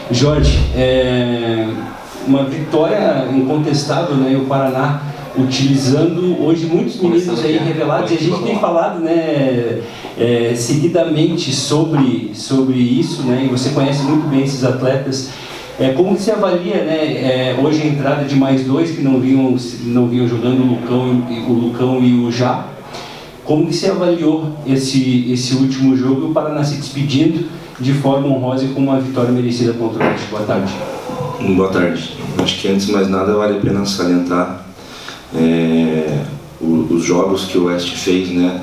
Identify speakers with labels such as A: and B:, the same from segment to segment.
A: Jorge, uma vitória incontestável, né? E o Paraná utilizando hoje muitos meninos aí revelados, e a gente tem falado, né, seguidamente sobre isso, né? E você conhece muito bem esses atletas. Como você avalia, né, hoje a entrada de mais dois que não vinham jogando, o Lucão e o Já? Como que você avaliou esse último jogo e o Paraná se despedindo de forma honrosa e com uma vitória merecida contra o Oeste? Boa tarde.
B: Boa tarde. Acho que antes de mais nada vale a pena salientar os jogos que o Oeste fez, né,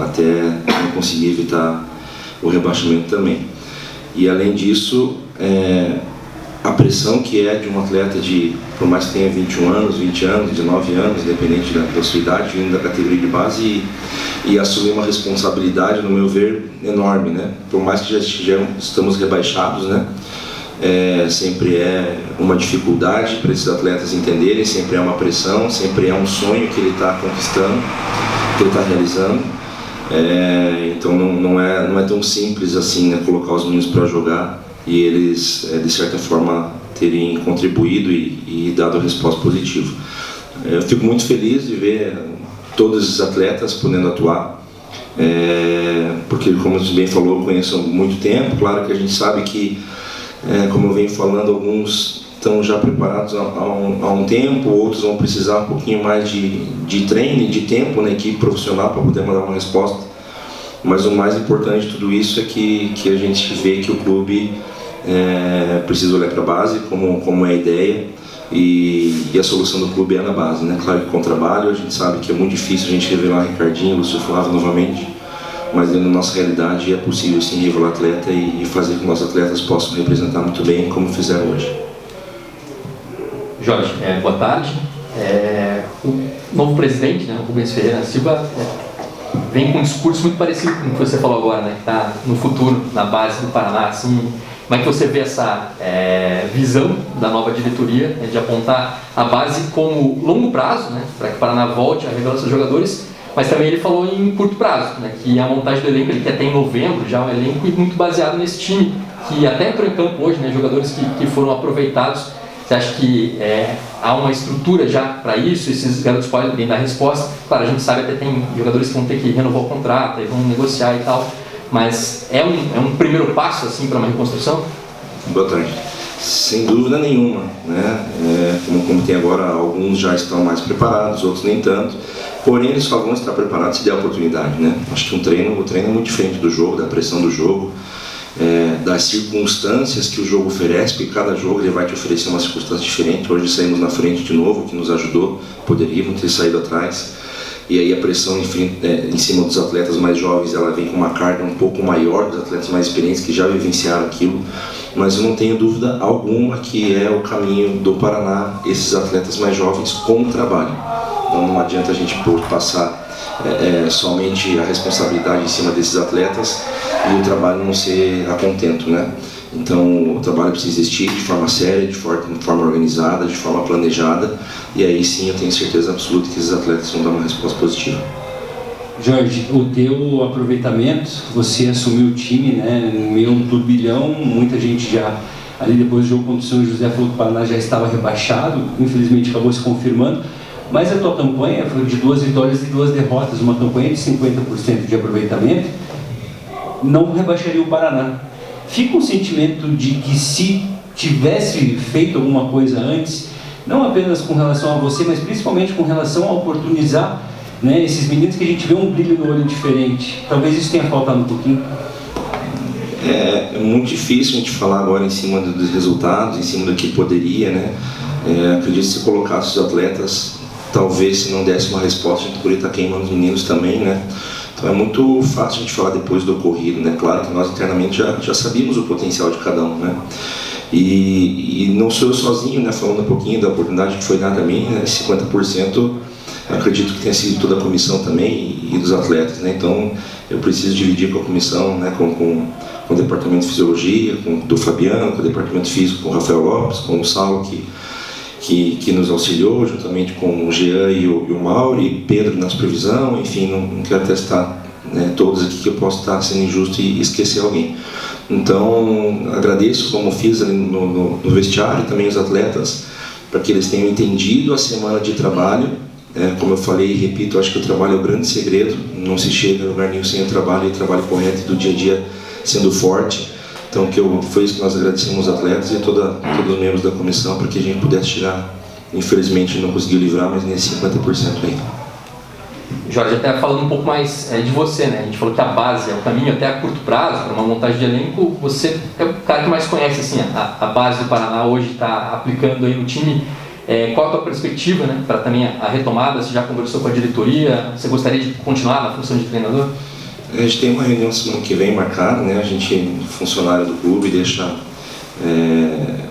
B: até não conseguir evitar o rebaixamento também. E além disso, a pressão que é de um atleta por mais que tenha 21 anos, 20 anos, 19 anos, independente da sua idade, vindo da categoria de base e assumir uma responsabilidade, no meu ver, enorme, né? Por mais que já estamos rebaixados, né? Sempre é uma dificuldade para esses atletas entenderem, sempre é uma pressão, sempre é um sonho que ele está conquistando, que ele está realizando. Então não é tão simples assim, né, colocar os meninos para jogar e eles, de certa forma, terem contribuído e dado a resposta positiva. Eu fico muito feliz de ver todos os atletas podendo atuar, porque, como você bem falou, eu conheço há muito tempo. Claro que a gente sabe que, como eu venho falando, alguns estão já preparados há um tempo, outros vão precisar um pouquinho mais de treino, de tempo na equipe profissional para poder mandar uma resposta. Mas o mais importante de tudo isso é que a gente vê que o clube precisa olhar para a base, como é a ideia, e a solução do clube é na base, né? Claro que com trabalho a gente sabe que é muito difícil a gente revelar Ricardinho, Lúcio Flávio novamente, mas dentro da nossa realidade é possível sim revelar atleta e fazer com que nossos atletas possam representar muito bem como fizeram hoje.
C: Jorge, boa tarde. O novo presidente, né, o Rubens Ferreira Silva, vem com um discurso muito parecido com o que você falou agora, né, que está no futuro, na base do Paraná. Assim, como é que você vê essa visão da nova diretoria, né, de apontar a base como longo prazo, né, para que o Paraná volte a revelar seus jogadores, mas também ele falou em curto prazo, né, que a montagem do elenco ele quer ter em novembro já um elenco muito baseado nesse time, que até entrou em campo hoje, né, jogadores que foram aproveitados. Você acha que há uma estrutura já para isso? Esses garotos podem dar resposta? Claro, a gente sabe até tem jogadores que vão ter que renovar o contrato, e vão negociar e tal, mas é um primeiro passo assim para uma reconstrução?
B: Boa tarde. Sem dúvida nenhuma, né? Como tem agora, alguns já estão mais preparados, outros nem tanto, porém eles só vão estar preparados se der a oportunidade, né? Acho que o treino é muito diferente do jogo, da pressão do jogo, das circunstâncias que o jogo oferece, porque cada jogo ele vai te oferecer uma circunstância diferente. Hoje saímos na frente de novo, o que nos ajudou, poderíamos ter saído atrás, e aí a pressão em cima dos atletas mais jovens, ela vem com uma carga um pouco maior dos atletas mais experientes que já vivenciaram aquilo, mas eu não tenho dúvida alguma que é o caminho do Paraná, esses atletas mais jovens com o trabalho. Então não adianta a gente passar somente a responsabilidade em cima desses atletas e o trabalho não ser a contento, né? Então o trabalho precisa existir de forma séria, de forma organizada, de forma planejada, e aí sim eu tenho certeza absoluta que esses atletas vão dar uma resposta positiva.
A: Jorge, o teu aproveitamento, você assumiu o time, né, no meio de um turbilhão, muita gente já, ali depois do jogo contra o São José, falou que o Paraná já estava rebaixado, infelizmente acabou se confirmando, mas a tua campanha foi de 2 vitórias e 2 derrotas, uma campanha de 50% de aproveitamento, não rebaixaria o Paraná. Fica um sentimento de que se tivesse feito alguma coisa antes, não apenas com relação a você, mas principalmente com relação a oportunizar, né, esses meninos que a gente vê um brilho no olho diferente, talvez isso tenha faltado um pouquinho.
B: É muito difícil a gente falar agora em cima dos resultados, em cima do que poderia, né? Acredito que se colocasse os atletas, talvez se não desse uma resposta, a gente poderia estar queimando os meninos também, né? Então é muito fácil a gente falar depois do ocorrido, né? Claro que nós internamente já sabíamos o potencial de cada um, né? E não sou eu sozinho, né? Falando um pouquinho da oportunidade que foi dada a mim, né? 50% acredito que tenha sido toda a comissão também e dos atletas, né? Então eu preciso dividir com a comissão, né? Com o departamento de fisiologia, do Fabiano, com o departamento físico, com o Rafael Lopes, com o Saulo, que nos auxiliou, juntamente com o Jean e o Mauro, e Pedro na supervisão. Enfim, não quero testar, né, todos aqui, que eu posso estar sendo injusto e esquecer alguém. Então, agradeço, como fiz ali no vestiário, também os atletas, para que eles tenham entendido a semana de trabalho. Como eu falei e repito, acho que o trabalho é o grande segredo, não se chega a lugar nenhum sem o trabalho, e o trabalho correto do dia a dia sendo forte. Então, foi isso que nós agradecemos os atletas e todos os membros da comissão, para que a gente pudesse tirar. Infelizmente não conseguiu livrar, mas nesse 50% aí.
C: Jorge, até falando um pouco mais de você, né? A gente falou que a base é o caminho até a curto prazo, para uma montagem de elenco. Você é o cara que mais conhece assim, a base do Paraná hoje, está aplicando aí no time. Qual a tua perspectiva, né, para também a retomada? Você já conversou com a diretoria? Você gostaria de continuar na função de treinador?
B: A gente tem uma reunião semana que vem marcada, né? A gente, funcionário do clube, deixa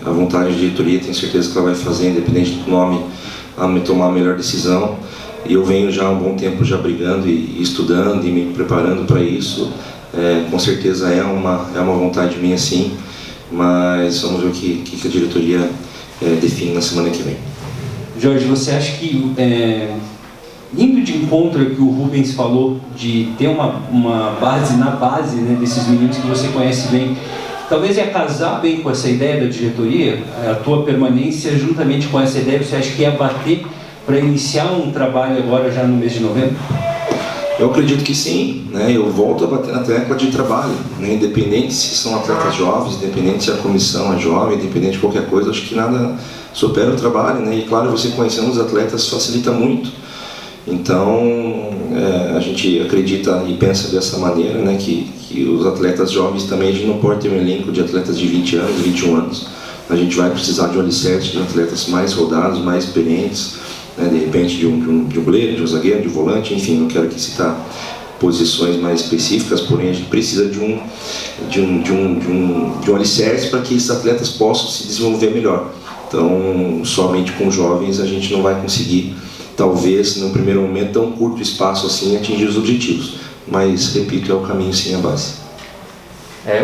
B: à vontade da diretoria, tenho certeza que ela vai fazer, independente do nome, a tomar a melhor decisão. E eu venho já há um bom tempo já brigando e estudando e me preparando para isso. Com certeza é uma vontade minha, sim, mas vamos ver o que a diretoria define na semana que vem.
A: Jorge, você acha que, indo de encontro ao que o Rubens falou, de ter uma base na base, né, desses meninos que você conhece bem, talvez ia casar bem com essa ideia da diretoria, a tua permanência juntamente com essa ideia, você acha que ia bater para iniciar um trabalho agora já no mês de novembro?
B: Eu acredito que sim, né? Eu volto a bater na tecla de trabalho, né? Independente se são atletas jovens, independente se a comissão é jovem, independente de qualquer coisa, acho que nada supera o trabalho, né? E claro, você conhecendo os atletas facilita muito. Então, a gente acredita e pensa dessa maneira, né? Que os atletas jovens também, a gente não pode ter um elenco de atletas de 20 anos, 21 anos. A gente vai precisar de um alicerce de atletas mais rodados, mais experientes, né, de repente de um goleiro, de um zagueiro, de um volante, enfim, não quero aqui citar posições mais específicas, porém a gente precisa de um alicerce para que esses atletas possam se desenvolver melhor. Então, somente com jovens a gente não vai conseguir, talvez, no primeiro momento, tão curto espaço assim, atingir os objetivos. Mas, repito, é o caminho sim, a base.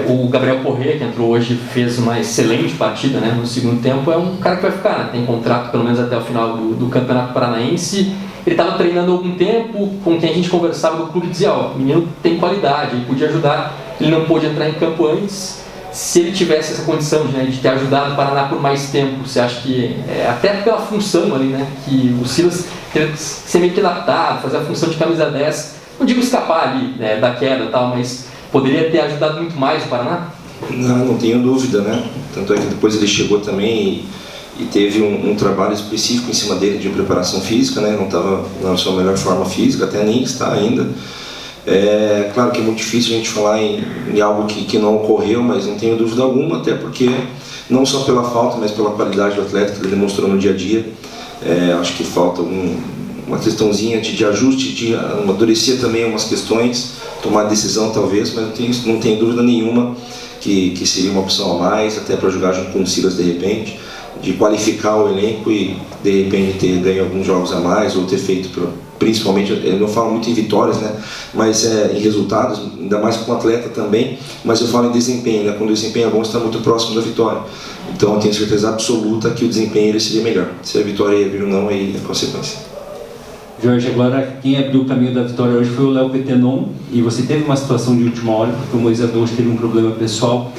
C: O Gabriel Corrêa, que entrou hoje, fez uma excelente partida, né, no segundo tempo. É um cara que vai ficar, né, tem contrato pelo menos até o final do Campeonato Paranaense. Ele estava treinando há algum tempo, com quem a gente conversava do clube, dizia, o menino tem qualidade, ele podia ajudar, ele não pôde entrar em campo antes. Se ele tivesse essa condição de ter ajudado o Paraná por mais tempo, você acha que, até pela função ali, né, que o Silas teve que ser meio que adaptado, fazer a função de camisa 10, não digo escapar ali, né, da queda e tal, mas poderia ter ajudado muito mais o Paraná?
B: Não tenho dúvida, né? Tanto é que depois ele chegou também e teve um trabalho específico em cima dele de preparação física, né? Não estava na sua melhor forma física, até nem está ainda. Claro que é muito difícil a gente falar em algo que não ocorreu, mas não tenho dúvida alguma, até porque não só pela falta, mas pela qualidade do atleta que ele demonstrou no dia a dia. Acho que falta uma questãozinha de ajuste, de amadurecer também umas questões, tomar decisão talvez, mas não tenho dúvida nenhuma que seria uma opção a mais, até para jogar junto com o Silas de repente, de qualificar o elenco e de repente ter ganho alguns jogos a mais, ou ter feito, principalmente, eu não falo muito em vitórias, né, mas em resultados, ainda mais com o atleta também, mas eu falo em desempenho, né, quando o desempenho é bom, está muito próximo da vitória. Então eu tenho certeza absoluta que o desempenho ele seria melhor. Se a vitória ia vir ou não, aí é consequência.
A: Jorge, agora quem abriu o caminho da vitória hoje foi o Léo Petenon, e você teve uma situação de última hora, porque o Moisés hoje teve um problema pessoal,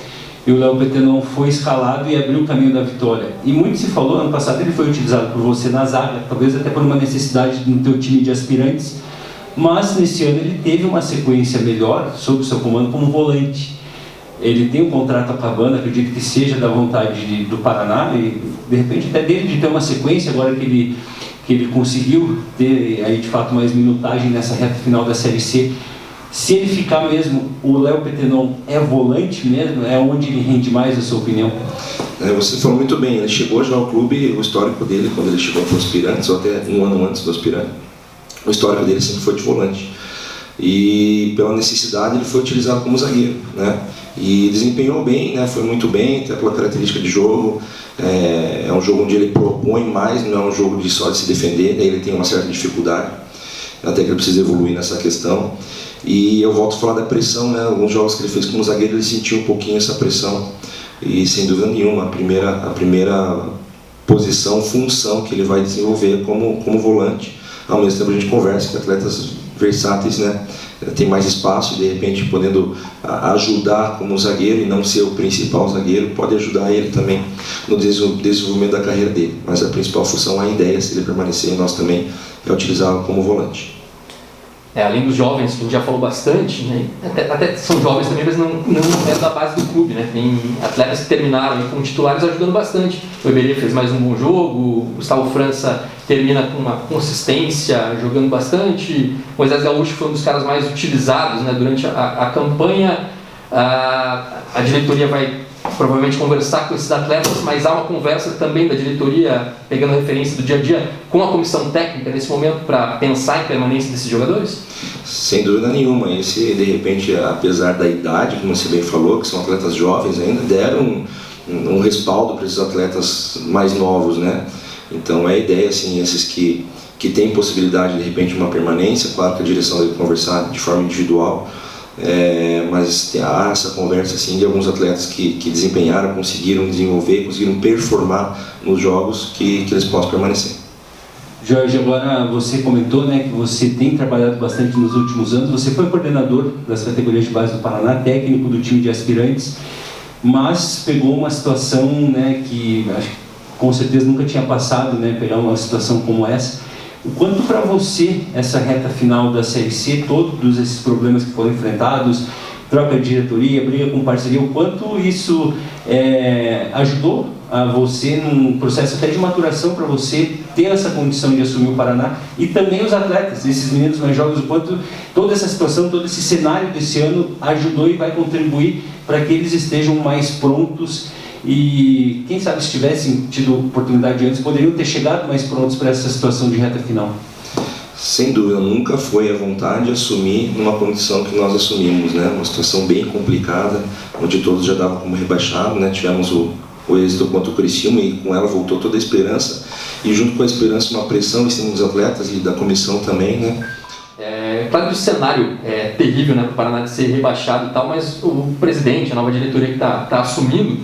A: e o Léo Petenon foi escalado e abriu o caminho da vitória. E muito se falou, ano passado ele foi utilizado por você na zaga, talvez até por uma necessidade no teu time de aspirantes, mas nesse ano ele teve uma sequência melhor sob o seu comando como volante. Ele tem um contrato acabando, acredito que seja da vontade do Paraná, e de repente até dele de ter uma sequência, agora que ele conseguiu ter aí de fato mais minutagem nessa reta final da Série C. Se ele ficar mesmo, o Léo Petenon é volante mesmo? É onde ele rende mais, a sua opinião?
B: Você falou muito bem, ele chegou já ao clube, o histórico dele, quando ele chegou para o Aspirantes, ou até um ano antes do Aspirante, o histórico dele sempre foi de volante. E pela necessidade ele foi utilizado como zagueiro, né? E desempenhou bem, né? Foi muito bem, até pela característica de jogo. É um jogo onde ele propõe mais, não é um jogo de só de se defender, daí ele tem uma certa dificuldade, até que ele precisa evoluir nessa questão. E eu volto a falar da pressão, né? Alguns jogos que ele fez como zagueiro, ele sentiu um pouquinho essa pressão. E sem dúvida nenhuma, a primeira posição, função que ele vai desenvolver como volante. Ao mesmo tempo a gente conversa que atletas versáteis, né? Tem mais espaço e de repente podendo ajudar como zagueiro e não ser o principal zagueiro, pode ajudar ele também no desenvolvimento da carreira dele. Mas a principal função, a ideia, se ele permanecer em nós também, é utilizá-lo como volante.
C: Além dos jovens, que a gente já falou bastante, né? até são jovens também, mas não é da base do clube, né? Tem atletas que terminaram aí como titulares ajudando bastante. O Eberê fez mais um bom jogo, o Gustavo França termina com uma consistência, jogando bastante. O Moisés Gaúcho foi um dos caras mais utilizados, né? Durante a campanha. A diretoria vai provavelmente conversar com esses atletas, mas há uma conversa também da diretoria, pegando referência do dia a dia, com a comissão técnica nesse momento para pensar em permanência desses jogadores?
B: Sem dúvida nenhuma. Esse, de repente, apesar da idade, como você bem falou, que são atletas jovens ainda, deram um respaldo para esses atletas mais novos, né? Então é a ideia, assim, esses que têm possibilidade de repente de uma permanência, claro que a direção deve conversar de forma individual, mas há essa conversa assim, de alguns atletas que desempenharam, conseguiram desenvolver, conseguiram performar nos jogos, que eles possam permanecer.
A: Jorge, agora você comentou, né, que você tem trabalhado bastante nos últimos anos, você foi coordenador das categorias de base do Paraná, técnico do time de aspirantes, mas pegou uma situação, né, que acho que com certeza nunca tinha passado, né, pegar uma situação como essa. O quanto para você, essa reta final da Série C, todos esses problemas que foram enfrentados, troca de diretoria, briga com parceria, o quanto isso ajudou a você num processo até de maturação para você ter essa condição de assumir o Paraná, e também os atletas, esses meninos mais jovens, o quanto toda essa situação, todo esse cenário desse ano ajudou e vai contribuir para que eles estejam mais prontos. E quem sabe se tivessem tido oportunidade antes, poderiam ter chegado mais prontos para essa situação de reta final?
B: Sem dúvida, nunca foi a vontade de assumir numa condição que nós assumimos, né? Uma situação bem complicada, onde todos já davam como rebaixado, né? Tivemos o êxito contra o Criciúma e com ela voltou toda a esperança, e junto com a esperança uma pressão em cima dos atletas e da comissão também, né?
C: Claro que o cenário é terrível, né, para o Paraná de ser rebaixado e tal, mas o presidente, a nova diretoria que está assumindo,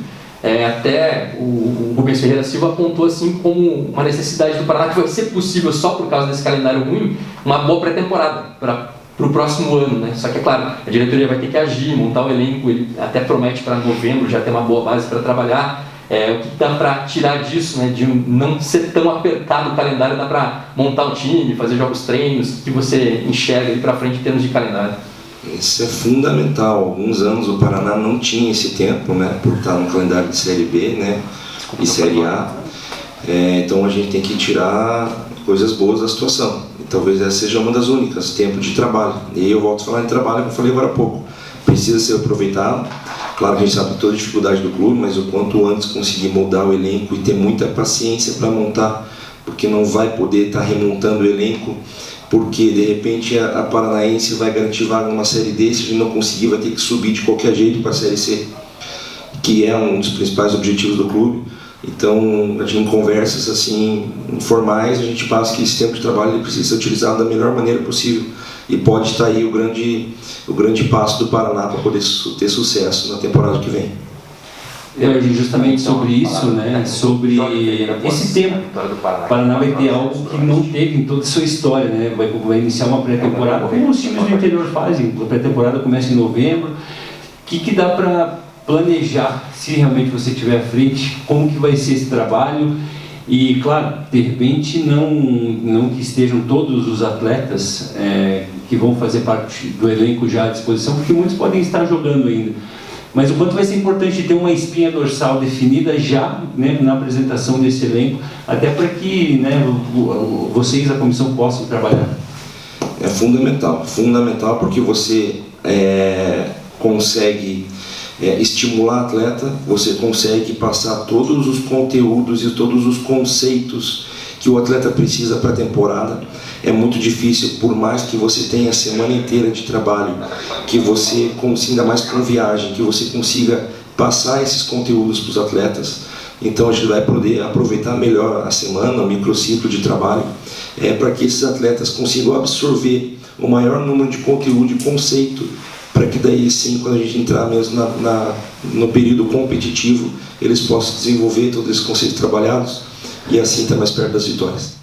C: até o Rubens Ferreira Silva apontou assim como uma necessidade do Paraná, que vai ser possível só por causa desse calendário ruim, uma boa pré-temporada para o próximo ano, né? Só que é claro, a diretoria vai ter que agir, montar o elenco, ele até promete para novembro já ter uma boa base para trabalhar. O que dá para tirar disso, né, de não ser tão apertado o calendário, dá para montar um time, fazer jogos treinos, que você enxerga ali para frente em termos de calendário?
B: Isso é fundamental. Alguns anos o Paraná não tinha esse tempo, né, por estar no calendário de Série B, né, e Série A. Então a gente tem que tirar coisas boas da situação. E talvez essa seja uma das únicas, tempo de trabalho. E aí eu volto a falar de trabalho, como eu falei agora há pouco. Precisa ser aproveitado. Claro que a gente sabe toda a dificuldade do clube, mas o quanto antes conseguir moldar o elenco e ter muita paciência para montar, porque não vai poder estar remontando o elenco, porque de repente a Paranaense vai garantir vaga numa Série D, se a gente não conseguir vai ter que subir de qualquer jeito para a Série C, que é um dos principais objetivos do clube. Então, a gente, em conversas assim, informais, a gente passa que esse tempo de trabalho ele precisa ser utilizado da melhor maneira possível, e pode estar aí o grande passo do Paraná para poder ter sucesso na temporada que vem.
A: Justamente sobre isso, né, sobre esse tempo, o Paraná vai ter algo que não teve em toda a sua história, né, vai iniciar uma pré-temporada, como os times do interior fazem, a pré-temporada começa em novembro. O que dá para planejar, se realmente você estiver à frente, como que vai ser esse trabalho? E claro, de repente não que estejam todos os atletas que vão fazer parte do elenco já à disposição, porque muitos podem estar jogando ainda. Mas o quanto vai ser importante ter uma espinha dorsal definida já, né, na apresentação desse elenco, até para que, né, vocês, a comissão, possam trabalhar.
B: É fundamental porque você consegue estimular o atleta, você consegue passar todos os conteúdos e todos os conceitos que o atleta precisa para a temporada. É muito difícil, por mais que você tenha a semana inteira de trabalho, que você consiga, ainda mais com viagem, que você consiga passar esses conteúdos para os atletas. Então a gente vai poder aproveitar melhor a semana, o microciclo de trabalho, para que esses atletas consigam absorver o maior número de conteúdo e conceito, para que daí sim, quando a gente entrar mesmo no período competitivo, eles possam desenvolver todos esses conceitos trabalhados e assim estar mais perto das vitórias.